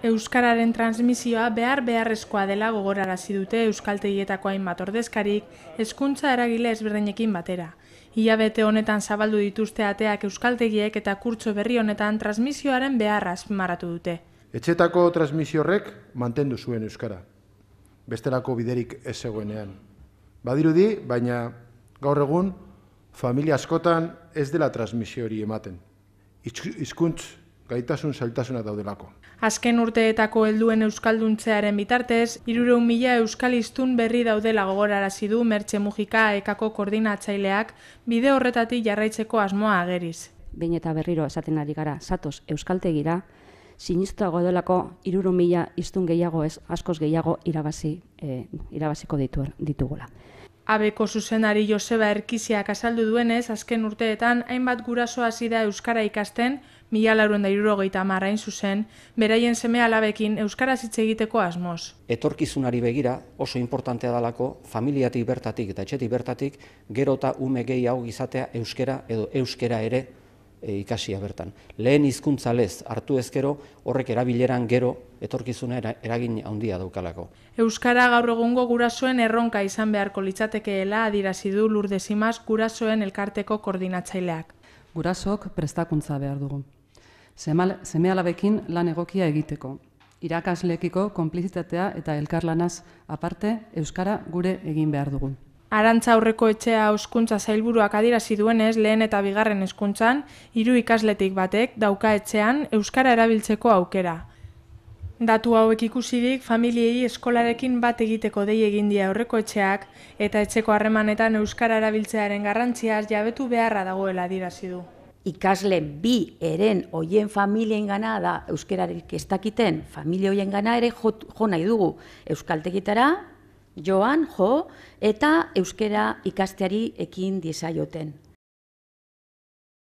Euskararen transmisioa beharrezkoa dela gogorarazi dute euskaltegietako hainbat ordezkarik hezkuntza eragile ezberdinekin batera. Hilabete honetan zabaldu dituzte ateak euskaltegiek eta kurtso berri honetan transmisioaren beharra azpimarratu dute. Etxetako transmisio horrek mantendu zuen euskara. Bestelako biderik ez zegoenean. Badirudi, baina gaur egun familia askotan ez dela transmisio hori ematen. Hizkuntz gaitasun zailtasunak daudelako. Azken urteetako helduen euskalduntzearen bitartez, 300.000 euskaliztun berri daudela gogorarazi du Mertxe Mujika ekako koordinatzaileak bide horretatik jarraitzeko asmoa ageriz. Behin eta berriro esaten ari gara, zatoz euskaltegira, sinistuago delako 300.000 hiztun gehiago ez, askoz gehiago irabaziko ditugula. Abeko zuzenari Joseba Erkiziak azaldu duenez, azken urteetan hainbat guraso hasi da euskara ikasten, 1970 hain zuzen, beraien seme-alabekin euskaraz hitz egiteko asmoz. Etorkizunari begira oso importantea dalako familiatik bertatik eta etxetik bertatik gero eta ume gehiago izatea euskera edo euskera ere ikasia bertan. Lehen hizkuntza lez hartu ezkero horrek erabileran gero etorkizuna eragin handia daukalako. Euskara gaur egungo gurasoen erronka izan beharko litzatekeela adierazi du Lourdes Imaz gurasoen elkarteko koordinatzaileak. Gurasok prestakuntza behar dugu. Seme-alabekin lan egokia egiteko. Irakasleekiko konplizitatea eta elkarlanaz aparte euskara gure egin behar dugu. Arantza Aurreko Etxea Hezkuntza Sailburuak adierazi duenez, lehen eta bigarren hezkuntzan 3 ikasletik batek dauka etxean euskara erabiltzeko aukera. Datu hauek ikusirik, familiei eskolarekin bat egiteko dei egin die Aurreko Etxeak eta etxeko harremanetan euskara erabiltzearen garrantziaz jabetu beharra dagoela adierazi du. Ikasle bi eren hoien familiengana da euskararik ez dakiten familia hoiengana ere jo nahi dugu euskaltegitara, joan, eta euskara ikasteari ekin diezaioten.